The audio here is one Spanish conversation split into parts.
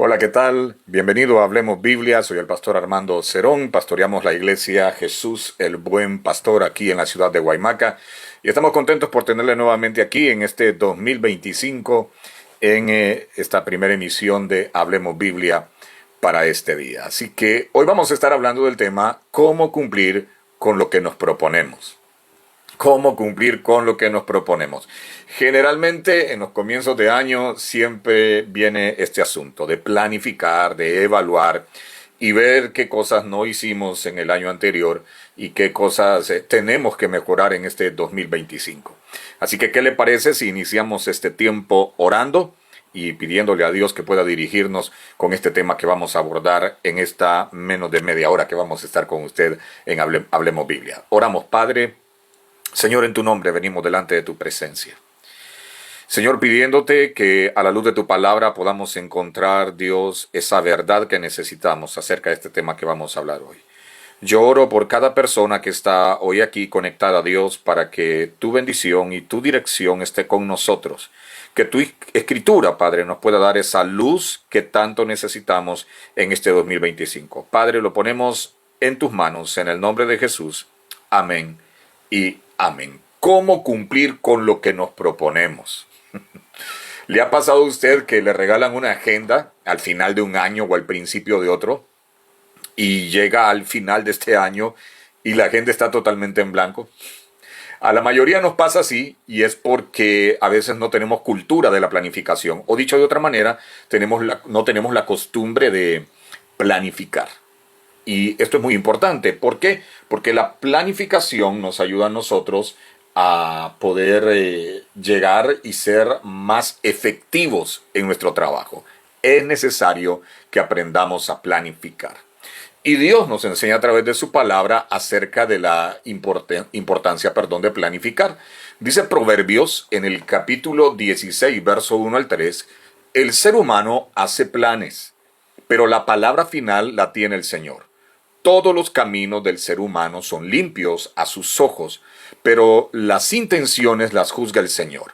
Hola, ¿qué tal? Bienvenido a Hablemos Biblia. Soy el pastor Armando Cerón. Pastoreamos la iglesia Jesús el Buen Pastor aquí en la ciudad de Guaymaca. Y estamos contentos por tenerle nuevamente aquí en este 2025 en esta primera emisión de Hablemos Biblia para este día. Así que hoy vamos a estar hablando del tema cómo cumplir con lo que nos proponemos. Cómo cumplir con lo que nos proponemos. Generalmente en los comienzos de año siempre viene este asunto de planificar, de evaluar y ver qué cosas no hicimos en el año anterior y qué cosas tenemos que mejorar en este 2025. Así que, ¿qué le parece si iniciamos este tiempo orando y pidiéndole a Dios que pueda dirigirnos con este tema que vamos a abordar en esta menos de media hora que vamos a estar con usted en Hablemos Biblia? Oramos, Padre. Señor, en tu nombre venimos delante de tu presencia. Señor, pidiéndote que a la luz de tu palabra podamos encontrar, Dios, esa verdad que necesitamos acerca de este tema que vamos a hablar hoy. Yo oro por cada persona que está hoy aquí conectada a Dios para que tu bendición y tu dirección esté con nosotros. Que tu escritura, Padre, nos pueda dar esa luz que tanto necesitamos en este 2025. Padre, lo ponemos en tus manos, en el nombre de Jesús. Amén y amén. ¿Cómo cumplir con lo que nos proponemos? ¿Le ha pasado a usted que le regalan una agenda al final de un año o al principio de otro? Y llega al final de este año y la agenda está totalmente en blanco. A la mayoría nos pasa así y es porque a veces no tenemos cultura de la planificación. O dicho de otra manera, no tenemos la costumbre de planificar. Y esto es muy importante. ¿Por qué? Porque la planificación nos ayuda a nosotros a poder llegar y ser más efectivos en nuestro trabajo. Es necesario que aprendamos a planificar. Y Dios nos enseña a través de su palabra acerca de la importancia de planificar. Dice Proverbios en el capítulo 16, verso 1 al 3, el ser humano hace planes, pero la palabra final la tiene el Señor. Todos los caminos del ser humano son limpios a sus ojos, pero las intenciones las juzga el Señor.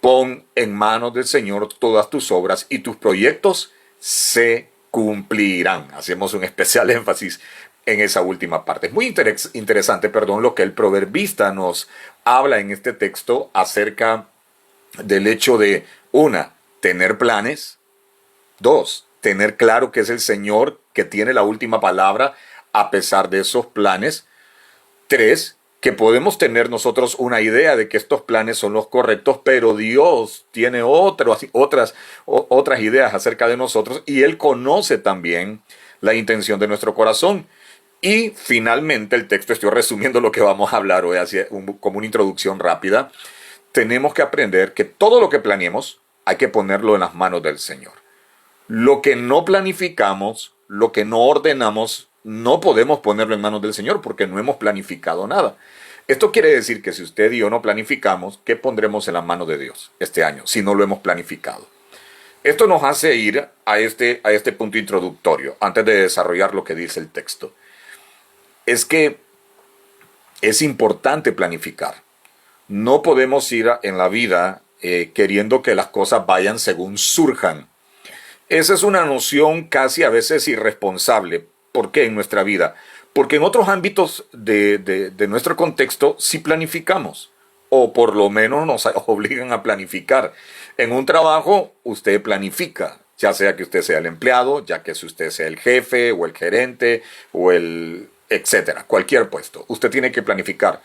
Pon en manos del Señor todas tus obras y tus proyectos se cumplirán. Hacemos un especial énfasis en esa última parte. Es muy interesante, lo que el proverbista nos habla en este texto acerca del hecho de, tener planes. 2, tener claro que es el Señor que tiene la última palabra a pesar de esos planes. 3, que podemos tener nosotros una idea de que estos planes son los correctos, pero Dios tiene otras ideas acerca de nosotros y Él conoce también la intención de nuestro corazón. Y finalmente el texto, estoy resumiendo lo que vamos a hablar hoy como una introducción rápida. Tenemos que aprender que todo lo que planeemos hay que ponerlo en las manos del Señor. Lo que no planificamos, lo que no ordenamos, no podemos ponerlo en manos del Señor porque no hemos planificado nada. Esto quiere decir que si usted y yo no planificamos, ¿qué pondremos en las manos de Dios este año si no lo hemos planificado? Esto nos hace ir a este punto introductorio antes de desarrollar lo que dice el texto. Es que es importante planificar. No podemos ir en la vida queriendo que las cosas vayan según surjan. Esa es una noción casi a veces irresponsable. ¿Por qué en nuestra vida? Porque en otros ámbitos de nuestro contexto sí planificamos, o por lo menos nos obligan a planificar. En un trabajo usted planifica, ya sea que usted sea el empleado, ya que si usted sea el jefe o el gerente o el etcétera, cualquier puesto. Usted tiene que planificar.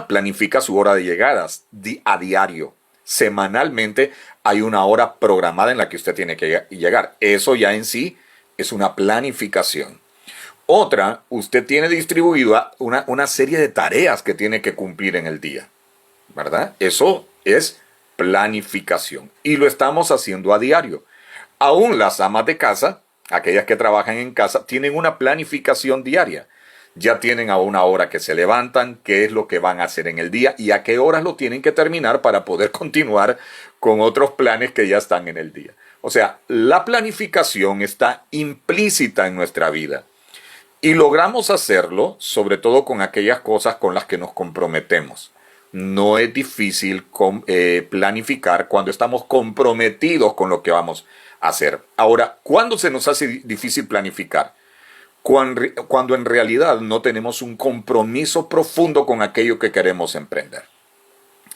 Planifica su hora de llegadas a diario. Semanalmente hay una hora programada en la que usted tiene que llegar. Eso ya en sí es una planificación. Otra, usted tiene distribuida una serie de tareas que tiene que cumplir en el día, ¿verdad? Eso es planificación y lo estamos haciendo a diario. Aún las amas de casa, aquellas que trabajan en casa, tienen una planificación diaria. Ya tienen a una hora que se levantan, qué es lo que van a hacer en el día y a qué horas lo tienen que terminar para poder continuar con otros planes que ya están en el día. O sea, la planificación está implícita en nuestra vida. Y logramos hacerlo, sobre todo con aquellas cosas con las que nos comprometemos. No es difícil planificar cuando estamos comprometidos con lo que vamos hacer. Ahora, ¿cuándo se nos hace difícil planificar? Cuando en realidad no tenemos un compromiso profundo con aquello que queremos emprender.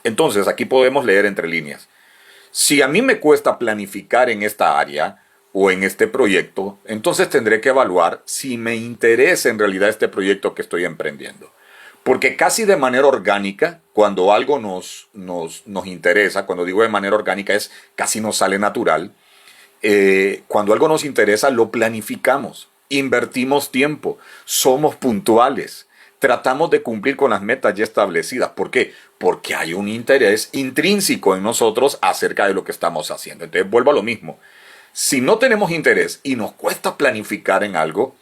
Entonces, aquí podemos leer entre líneas. Si a mí me cuesta planificar en esta área o en este proyecto, entonces tendré que evaluar si me interesa en realidad este proyecto que estoy emprendiendo. Porque casi de manera orgánica, cuando algo nos interesa, cuando digo de manera orgánica es casi nos sale natural, cuando algo nos interesa lo planificamos, invertimos tiempo, somos puntuales, tratamos de cumplir con las metas ya establecidas. ¿Por qué? Porque hay un interés intrínseco en nosotros acerca de lo que estamos haciendo. Entonces vuelvo a lo mismo. Si no tenemos interés y nos cuesta planificar en algo,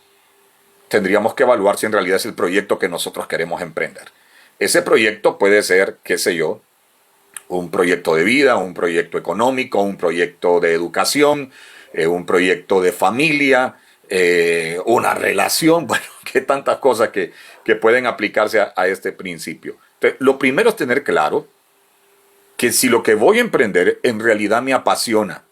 tendríamos que evaluar si en realidad es el proyecto que nosotros queremos emprender. Ese proyecto puede ser, qué sé yo, un proyecto de vida, un proyecto económico, un proyecto de educación, un proyecto de familia, una relación, bueno, que tantas cosas que pueden aplicarse a este principio. Entonces, lo primero es tener claro que si lo que voy a emprender en realidad me apasiona,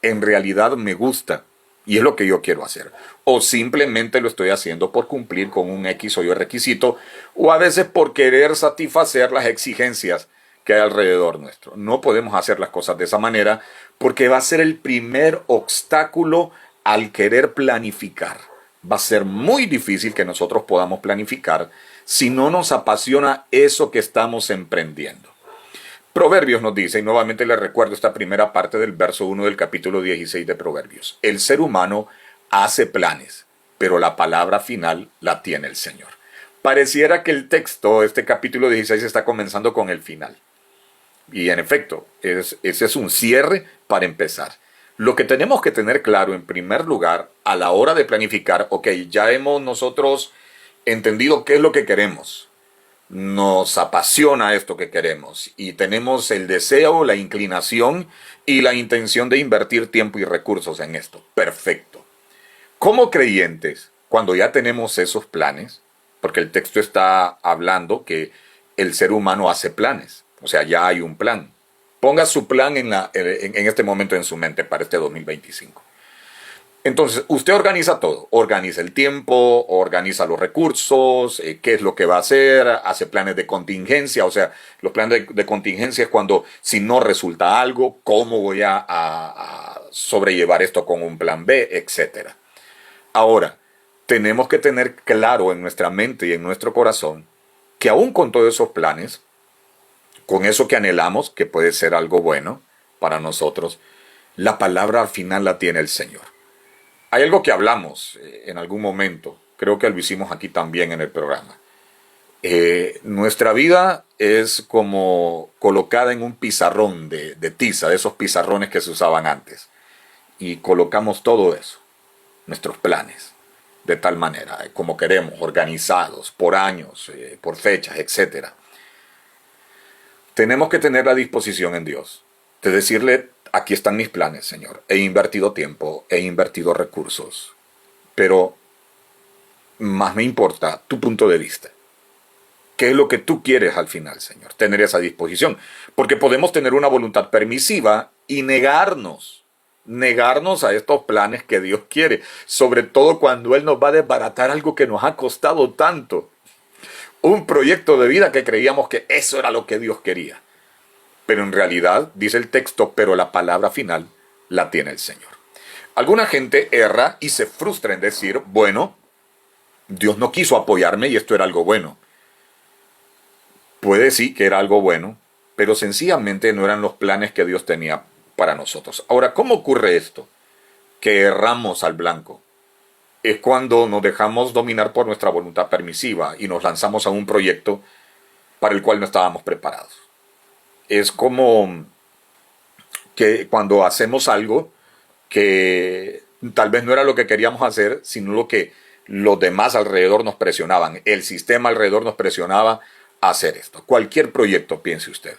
en realidad me gusta y es lo que yo quiero hacer, o simplemente lo estoy haciendo por cumplir con un X o Y requisito, o a veces por querer satisfacer las exigencias que hay alrededor nuestro. No podemos hacer las cosas de esa manera porque va a ser el primer obstáculo al querer planificar. Va a ser muy difícil que nosotros podamos planificar si no nos apasiona eso que estamos emprendiendo. Proverbios nos dice, y nuevamente les recuerdo esta primera parte del verso 1 del capítulo 16 de Proverbios. El ser humano hace planes, pero la palabra final la tiene el Señor. Pareciera que el texto, este capítulo 16, está comenzando con el final. Y en efecto, ese es un cierre para empezar. Lo que tenemos que tener claro en primer lugar a la hora de planificar, ok, ya hemos nosotros entendido qué es lo que queremos. Nos apasiona esto que queremos y tenemos el deseo, la inclinación y la intención de invertir tiempo y recursos en esto. Perfecto. Como creyentes, cuando ya tenemos esos planes, porque el texto está hablando que el ser humano hace planes, o sea, ya hay un plan. Ponga su plan en este momento en su mente para este 2025. Entonces, usted organiza todo. Organiza el tiempo, organiza los recursos, qué es lo que va a hacer, hace planes de contingencia. O sea, los planes de contingencia es cuando, si no resulta algo, cómo voy a sobrellevar esto con un plan B, etcétera. Ahora, tenemos que tener claro en nuestra mente y en nuestro corazón que aún con todos esos planes, con eso que anhelamos, que puede ser algo bueno para nosotros, la palabra al final la tiene el Señor. Hay algo que hablamos en algún momento, creo que lo hicimos aquí también en el programa. Nuestra vida es como colocada en un pizarrón de tiza, de esos pizarrones que se usaban antes. Y colocamos todo eso, nuestros planes, de tal manera, como queremos, organizados, por años, por fechas, etc. Tenemos que tener la disposición en Dios de decirle, aquí están mis planes, Señor. He invertido tiempo, he invertido recursos, pero más me importa tu punto de vista. ¿Qué es lo que tú quieres al final, Señor? Tener esa disposición. Porque podemos tener una voluntad permisiva y negarnos a estos planes que Dios quiere. Sobre todo cuando Él nos va a desbaratar algo que nos ha costado tanto. Un proyecto de vida que creíamos que eso era lo que Dios quería. Pero en realidad, dice el texto, pero la palabra final la tiene el Señor. Alguna gente erra y se frustra en decir, bueno, Dios no quiso apoyarme y esto era algo bueno. Puede sí que era algo bueno, pero sencillamente no eran los planes que Dios tenía para nosotros. Ahora, ¿cómo ocurre esto? Que erramos al blanco. Es cuando nos dejamos dominar por nuestra voluntad permisiva y nos lanzamos a un proyecto para el cual no estábamos preparados. Es como que cuando hacemos algo que tal vez no era lo que queríamos hacer, sino lo que los demás alrededor nos presionaban. El sistema alrededor nos presionaba a hacer esto. Cualquier proyecto, piense usted.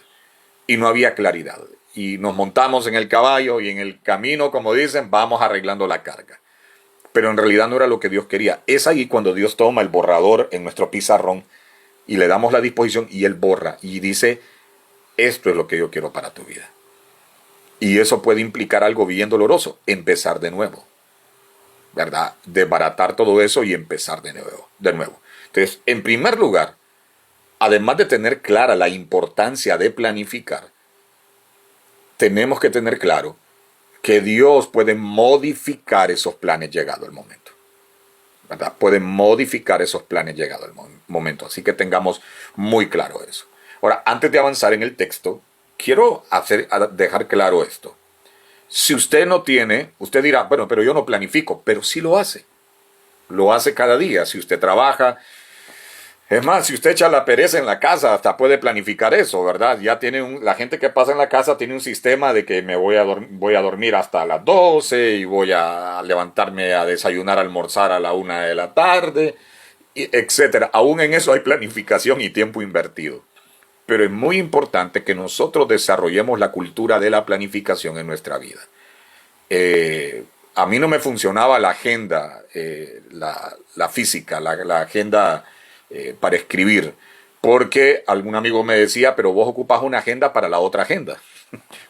Y no había claridad. Y nos montamos en el caballo y en el camino, como dicen, vamos arreglando la carga. Pero en realidad no era lo que Dios quería. Es ahí cuando Dios toma el borrador en nuestro pizarrón y le damos la disposición y Él borra y dice, esto es lo que yo quiero para tu vida. Y eso puede implicar algo bien doloroso, empezar de nuevo, ¿verdad? Desbaratar todo eso y empezar de nuevo, de nuevo. Entonces, en primer lugar, además de tener clara la importancia de planificar, tenemos que tener claro que Dios puede modificar esos planes llegado el momento, ¿verdad? Puede modificar esos planes llegado el momento. Así que tengamos muy claro eso. Ahora, antes de avanzar en el texto, quiero dejar claro esto. Si usted no tiene, usted dirá, bueno, pero yo no planifico, pero sí lo hace. Lo hace cada día. Si usted trabaja, es más, si usted echa la pereza en la casa, hasta puede planificar eso, ¿verdad? Ya tiene la gente que pasa en la casa tiene un sistema de que me voy a dormir hasta las 12 y voy a levantarme a desayunar, a almorzar a la 1 de la tarde, etcétera. Aún en eso hay planificación y tiempo invertido. Pero es muy importante que nosotros desarrollemos la cultura de la planificación en nuestra vida. A mí no me funcionaba la agenda, la física, la agenda para escribir, porque algún amigo me decía, pero vos ocupás una agenda para la otra agenda,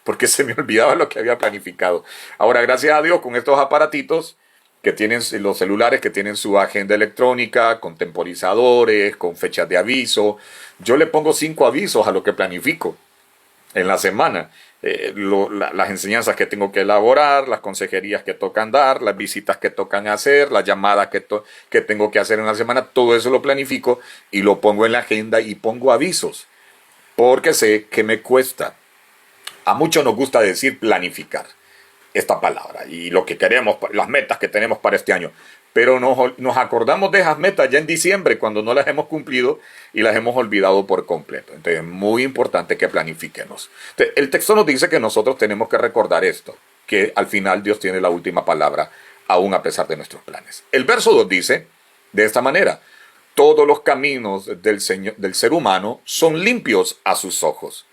porque se me olvidaba lo que había planificado. Ahora, gracias a Dios, con estos aparatitos que tienen los celulares, que tienen su agenda electrónica, con temporizadores, con fechas de aviso, yo le pongo 5 avisos a lo que planifico en la semana. Las enseñanzas que tengo que elaborar, las consejerías que tocan dar, las visitas que tocan hacer, las llamadas que tengo que hacer en la semana, todo eso lo planifico y lo pongo en la agenda y pongo avisos, porque sé que me cuesta. A muchos nos gusta decir planificar esta palabra y lo que queremos, las metas que tenemos para este año. Pero nos acordamos de esas metas ya en diciembre cuando no las hemos cumplido y las hemos olvidado por completo. Entonces es muy importante que planifiquemos. Entonces, el texto nos dice que nosotros tenemos que recordar esto, que al final Dios tiene la última palabra, aún a pesar de nuestros planes. El verso 2 dice de esta manera: todos los caminos del ser humano son limpios a sus ojos,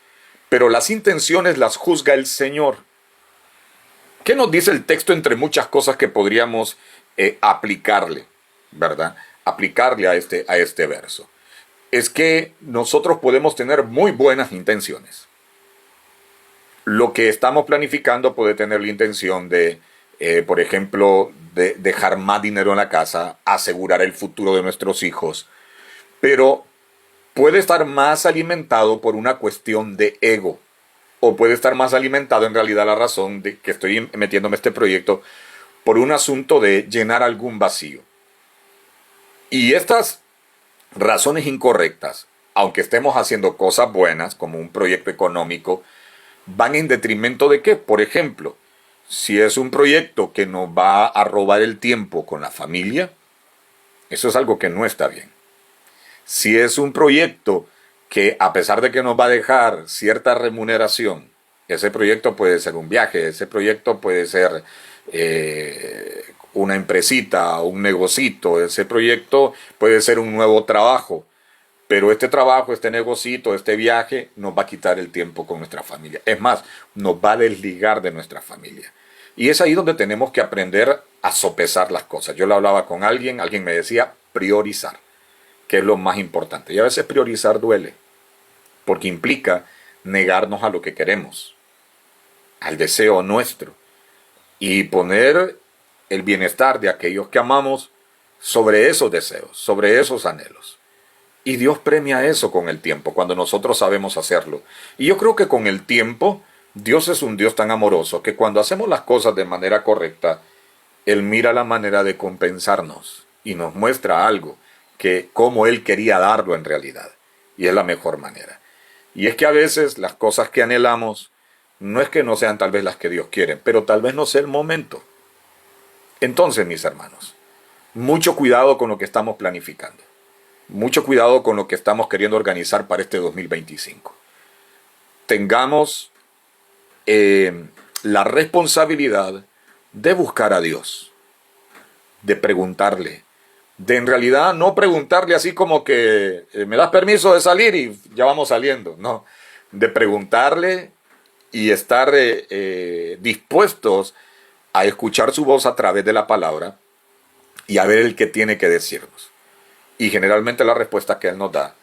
pero las intenciones las juzga el Señor. ¿Qué nos dice el texto entre muchas cosas que podríamos aplicarle, ¿verdad? Aplicarle a este verso? Es que nosotros podemos tener muy buenas intenciones. Lo que estamos planificando puede tener la intención de, por ejemplo, de dejar más dinero en la casa, asegurar el futuro de nuestros hijos, pero puede estar más alimentado por una cuestión de ego. O puede estar más alimentado en realidad la razón de que estoy metiéndome en este proyecto por un asunto de llenar algún vacío. Y estas razones incorrectas, aunque estemos haciendo cosas buenas, como un proyecto económico, van en detrimento de qué. Por ejemplo, si es un proyecto que nos va a robar el tiempo con la familia, eso es algo que no está bien. Si es un proyecto que a pesar de que nos va a dejar cierta remuneración, ese proyecto puede ser un viaje, ese proyecto puede ser una empresita, un negocito, ese proyecto puede ser un nuevo trabajo, pero este trabajo, este negocito, este viaje nos va a quitar el tiempo con nuestra familia. Es más, nos va a desligar de nuestra familia. Y es ahí donde tenemos que aprender a sopesar las cosas. Yo lo hablaba con alguien me decía priorizar, que es lo más importante. Y a veces priorizar duele, porque implica negarnos a lo que queremos, al deseo nuestro, y poner el bienestar de aquellos que amamos sobre esos deseos, sobre esos anhelos. Y Dios premia eso con el tiempo, cuando nosotros sabemos hacerlo. Y yo creo que con el tiempo, Dios es un Dios tan amoroso que cuando hacemos las cosas de manera correcta, Él mira la manera de compensarnos y nos muestra algo, que como Él quería darlo en realidad. Y es la mejor manera. Y es que a veces las cosas que anhelamos no es que no sean tal vez las que Dios quiere, pero tal vez no sea el momento. Entonces, mis hermanos, mucho cuidado con lo que estamos planificando. Mucho cuidado con lo que estamos queriendo organizar para este 2025. Tengamos la responsabilidad de buscar a Dios, de preguntarle, de en realidad no preguntarle así como que me das permiso de salir y ya vamos saliendo, no, de preguntarle y estar dispuestos a escuchar su voz a través de la palabra y a ver el que tiene que decirnos. Y generalmente la respuesta que Él nos da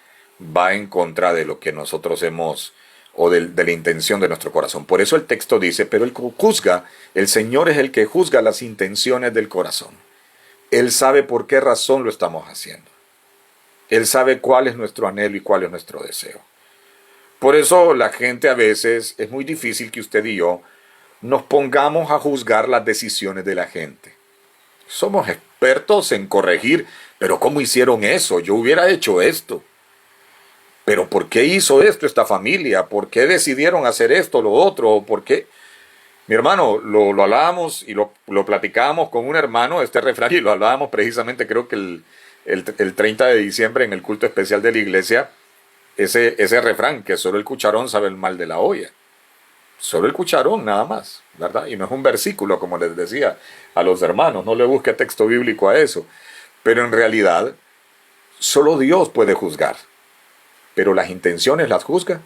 va en contra de lo que nosotros hemos o de la intención de nuestro corazón. Por eso el texto dice, pero el que juzga, el Señor es el que juzga las intenciones del corazón. Él sabe por qué razón lo estamos haciendo. Él sabe cuál es nuestro anhelo y cuál es nuestro deseo. Por eso la gente a veces, es muy difícil que usted y yo nos pongamos a juzgar las decisiones de la gente. Somos expertos en corregir, pero ¿cómo hicieron eso? Yo hubiera hecho esto. Pero ¿por qué hizo esto esta familia? ¿Por qué decidieron hacer esto, lo otro? ¿Por qué? Mi hermano, lo hablábamos y lo platicábamos con un hermano, este refrán, y lo hablábamos precisamente creo que el 30 de diciembre en el culto especial de la iglesia, ese refrán, que solo el cucharón sabe el mal de la olla. Solo el cucharón, nada más, ¿verdad? Y no es un versículo, como les decía a los hermanos, no le busque texto bíblico a eso. Pero en realidad, solo Dios puede juzgar. Pero las intenciones las juzga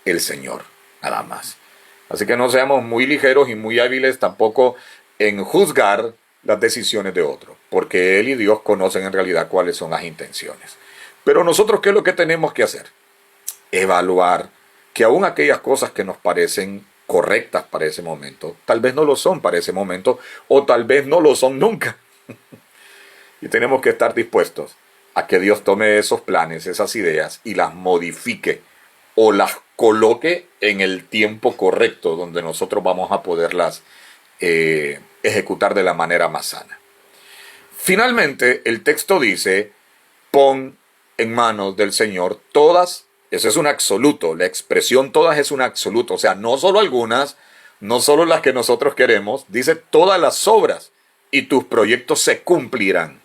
el Señor, nada más. Así que no seamos muy ligeros y muy hábiles tampoco en juzgar las decisiones de otros, porque Él y Dios conocen en realidad cuáles son las intenciones. Pero nosotros, ¿qué es lo que tenemos que hacer? Evaluar que aún aquellas cosas que nos parecen correctas para ese momento, tal vez no lo son para ese momento, o tal vez no lo son nunca. Y tenemos que estar dispuestos a que Dios tome esos planes, esas ideas, y las modifique o las coloque en el tiempo correcto, donde nosotros vamos a poderlas ejecutar de la manera más sana. Finalmente, el texto dice, pon en manos del Señor todas. Eso es un absoluto, la expresión todas es un absoluto, o sea, no solo algunas, no solo las que nosotros queremos, dice todas las obras y tus proyectos se cumplirán.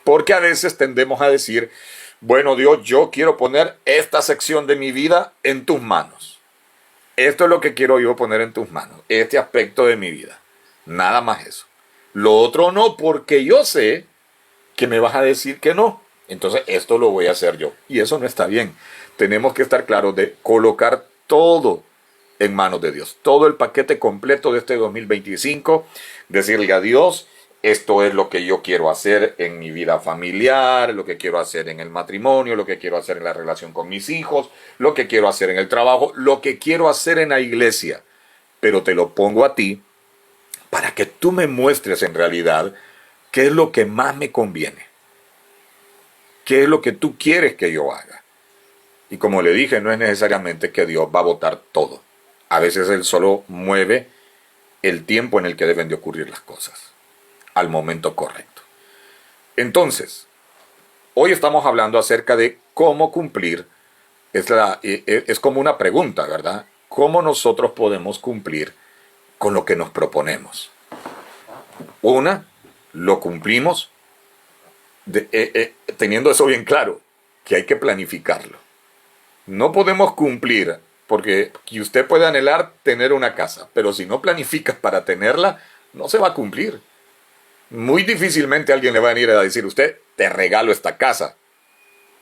Porque a veces tendemos a decir, bueno Dios, yo quiero poner esta sección de mi vida en tus manos. Esto es lo que quiero yo poner en tus manos, este aspecto de mi vida, nada más eso. Lo otro no, porque yo sé que me vas a decir que no. Entonces esto lo voy a hacer yo. Y eso no está bien. Tenemos que estar claros de colocar todo en manos de Dios. Todo el paquete completo de este 2025. Decirle a Dios, esto es lo que yo quiero hacer en mi vida familiar, lo que quiero hacer en el matrimonio, lo que quiero hacer en la relación con mis hijos, lo que quiero hacer en el trabajo, lo que quiero hacer en la iglesia. Pero te lo pongo a ti para que tú me muestres en realidad qué es lo que más me conviene. ¿Qué es lo que tú quieres que yo haga? Y como le dije, no es necesariamente que Dios va a votar todo. A veces Él solo mueve el tiempo en el que deben de ocurrir las cosas, al momento correcto. Entonces, hoy estamos hablando acerca de cómo cumplir. Es como una pregunta, ¿verdad? ¿Cómo nosotros podemos cumplir con lo que nos proponemos? Una, lo cumplimos teniendo eso bien claro, que hay que planificarlo. No podemos cumplir, porque usted puede anhelar tener una casa, pero si no planifica para tenerla, no se va a cumplir. Muy difícilmente alguien le va a venir a decir, usted, te regalo esta casa.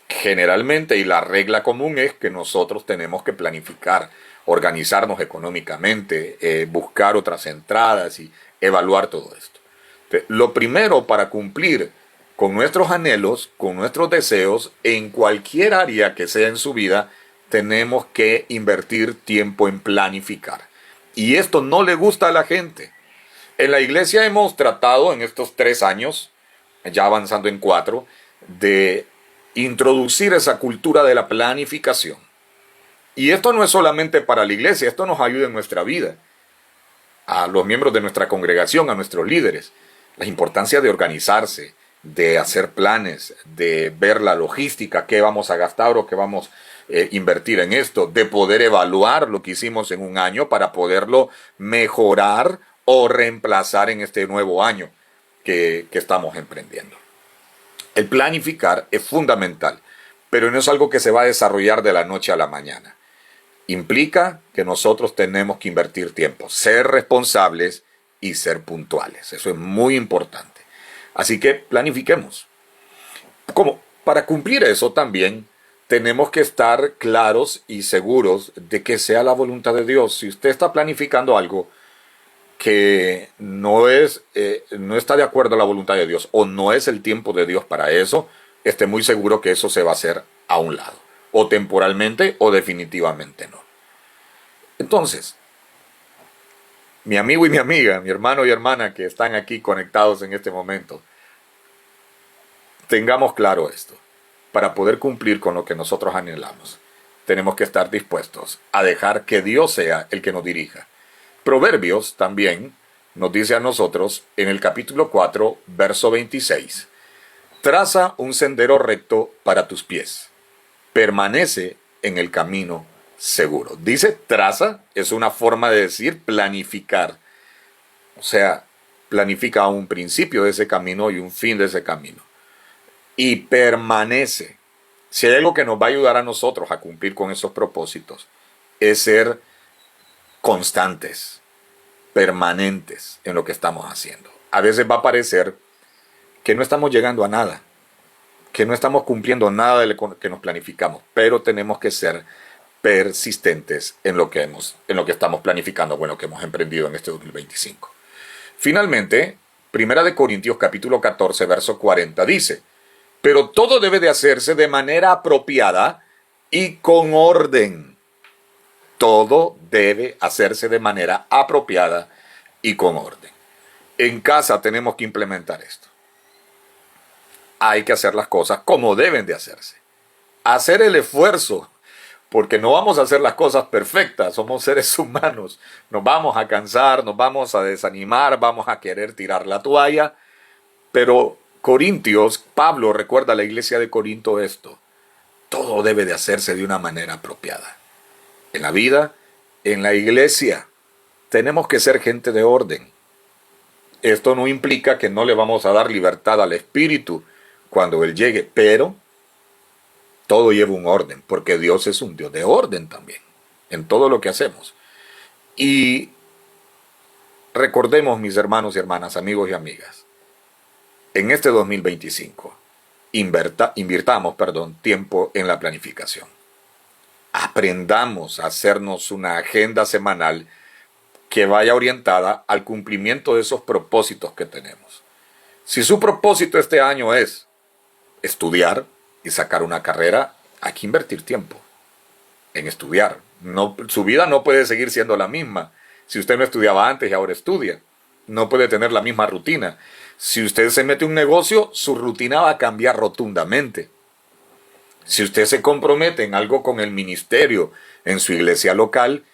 Generalmente, y la regla común es que nosotros tenemos que planificar, organizarnos económicamente, buscar otras entradas y evaluar todo esto. Entonces, lo primero para cumplir con nuestros anhelos, con nuestros deseos, en cualquier área que sea en su vida, tenemos que invertir tiempo en planificar. Y esto no le gusta a la gente. En la iglesia hemos tratado en estos 3 años, ya avanzando en 4, de introducir esa cultura de la planificación. Y esto no es solamente para la iglesia, esto nos ayuda en nuestra vida, a los miembros de nuestra congregación, a nuestros líderes. La importancia de organizarse, de hacer planes, de ver la logística, qué vamos a gastar o qué vamos a invertir en esto, de poder evaluar lo que hicimos en un año para poderlo mejorar o reemplazar en este nuevo año que estamos emprendiendo. El planificar es fundamental, pero no es algo que se va a desarrollar de la noche a la mañana. Implica que nosotros tenemos que invertir tiempo, ser responsables y ser puntuales. Eso es muy importante. Así que planifiquemos. Como para cumplir eso también tenemos que estar claros y seguros de que sea la voluntad de Dios. Si usted está planificando algo que no está de acuerdo a la voluntad de Dios o no es el tiempo de Dios para eso, esté muy seguro que eso se va a hacer a un lado, o temporalmente o definitivamente no. Entonces, mi amigo y mi amiga, mi hermano y hermana que están aquí conectados en este momento, tengamos claro esto. Para poder cumplir con lo que nosotros anhelamos, tenemos que estar dispuestos a dejar que Dios sea el que nos dirija. Proverbios también nos dice a nosotros en el capítulo 4, verso 26, traza un sendero recto para tus pies, permanece en el camino seguro. Dice traza, es una forma de decir planificar. O sea, planifica un principio de ese camino y un fin de ese camino. Y permanece. Si hay algo que nos va a ayudar a nosotros a cumplir con esos propósitos, es ser constantes, permanentes en lo que estamos haciendo. A veces va a parecer que no estamos llegando a nada, que no estamos cumpliendo nada de lo que nos planificamos, pero tenemos que ser persistentes en lo que estamos planificando, bueno, que hemos emprendido en este 2025. Finalmente, Primera de Corintios capítulo 14, verso 40 dice, pero todo debe de hacerse de manera apropiada y con orden. Todo debe hacerse de manera apropiada y con orden. En casa tenemos que implementar esto. Hay que hacer las cosas como deben de hacerse. Hacer el esfuerzo, porque no vamos a hacer las cosas perfectas, somos seres humanos. Nos vamos a cansar, nos vamos a desanimar, vamos a querer tirar la toalla, pero Pablo recuerda a la iglesia de Corinto esto. Todo debe de hacerse de una manera apropiada. En la vida, en la iglesia, tenemos que ser gente de orden. Esto no implica que no le vamos a dar libertad al Espíritu cuando Él llegue, pero todo lleva un orden, porque Dios es un Dios de orden también, en todo lo que hacemos. Y recordemos, mis hermanos y hermanas, amigos y amigas, en este 2025, invirtamos tiempo en la planificación. Aprendamos a hacernos una agenda semanal que vaya orientada al cumplimiento de esos propósitos que tenemos. Si su propósito este año es estudiar y sacar una carrera, hay que invertir tiempo en estudiar. No, su vida no puede seguir siendo la misma. Si usted no estudiaba antes y ahora estudia, no puede tener la misma rutina. Si usted se mete en un negocio, su rutina va a cambiar rotundamente. Si usted se compromete en algo con el ministerio en su iglesia local,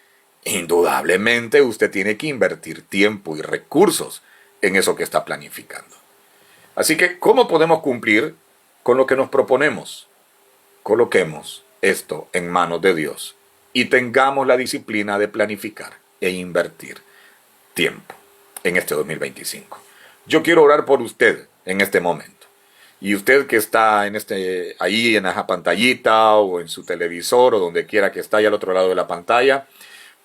indudablemente usted tiene que invertir tiempo y recursos en eso que está planificando. Así que, ¿cómo podemos cumplir con lo que nos proponemos? Coloquemos esto en manos de Dios y tengamos la disciplina de planificar e invertir tiempo en este 2025. Yo quiero orar por usted en este momento. Y usted que está ahí en esa pantallita o en su televisor o donde quiera que está ahí al otro lado de la pantalla,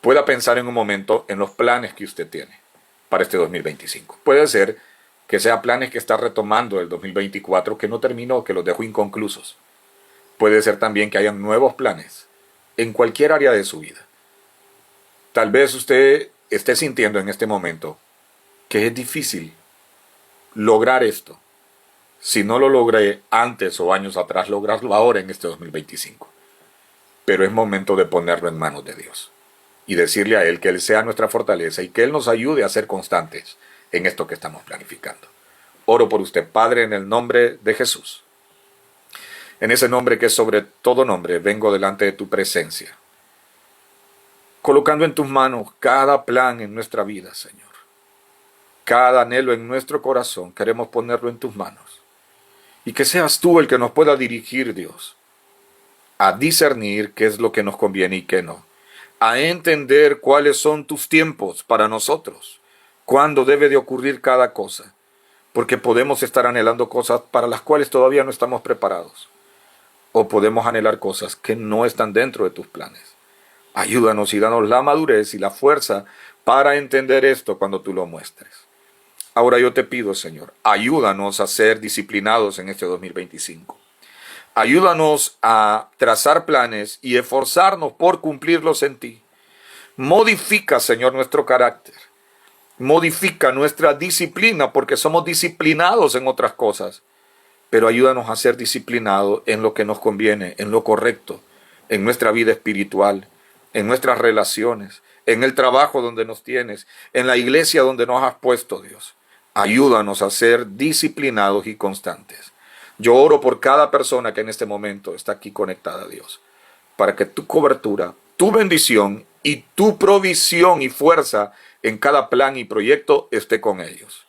pueda pensar en un momento en los planes que usted tiene para este 2025. Puede ser que sea planes que está retomando el 2024 que no terminó, que los dejó inconclusos. Puede ser también que hayan nuevos planes en cualquier área de su vida. Tal vez usted esté sintiendo en este momento que es difícil lograr esto. Si no lo logré antes o años atrás, lograrlo ahora en este 2025. Pero es momento de ponerlo en manos de Dios y decirle a Él que Él sea nuestra fortaleza y que Él nos ayude a ser constantes en esto que estamos planificando. Oro por usted, Padre, en el nombre de Jesús. En ese nombre que es sobre todo nombre, vengo delante de tu presencia, colocando en tus manos cada plan en nuestra vida, Señor. Cada anhelo en nuestro corazón, queremos ponerlo en tus manos. Y que seas tú el que nos pueda dirigir, Dios, a discernir qué es lo que nos conviene y qué no. A entender cuáles son tus tiempos para nosotros, cuándo debe de ocurrir cada cosa. Porque podemos estar anhelando cosas para las cuales todavía no estamos preparados. O podemos anhelar cosas que no están dentro de tus planes. Ayúdanos y danos la madurez y la fuerza para entender esto cuando tú lo muestres. Ahora yo te pido, Señor, ayúdanos a ser disciplinados en este 2025. Ayúdanos a trazar planes y esforzarnos por cumplirlos en ti. Modifica, Señor, nuestro carácter. Modifica nuestra disciplina porque somos disciplinados en otras cosas. Pero ayúdanos a ser disciplinados en lo que nos conviene, en lo correcto, en nuestra vida espiritual, en nuestras relaciones, en el trabajo donde nos tienes, en la iglesia donde nos has puesto, Dios. Ayúdanos a ser disciplinados y constantes. Yo oro por cada persona que en este momento está aquí conectada, Dios, para que tu cobertura, tu bendición y tu provisión y fuerza en cada plan y proyecto esté con ellos.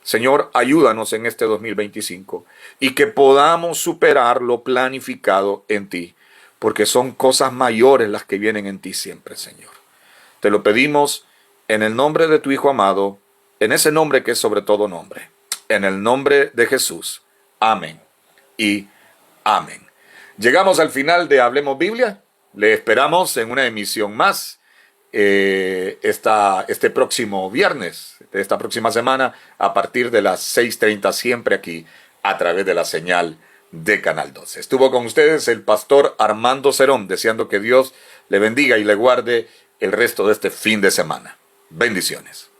Señor, ayúdanos en este 2025 y que podamos superar lo planificado en ti, porque son cosas mayores las que vienen en ti siempre, Señor. Te lo pedimos en el nombre de tu Hijo amado, en ese nombre que es sobre todo nombre, en el nombre de Jesús. Amén y amén. Llegamos al final de Hablemos Biblia. Le esperamos en una emisión más este próximo viernes, de esta próxima semana, a partir de las 6:30, siempre aquí, a través de la señal de Canal 12. Estuvo con ustedes el pastor Armando Cerón, deseando que Dios le bendiga y le guarde el resto de este fin de semana. Bendiciones.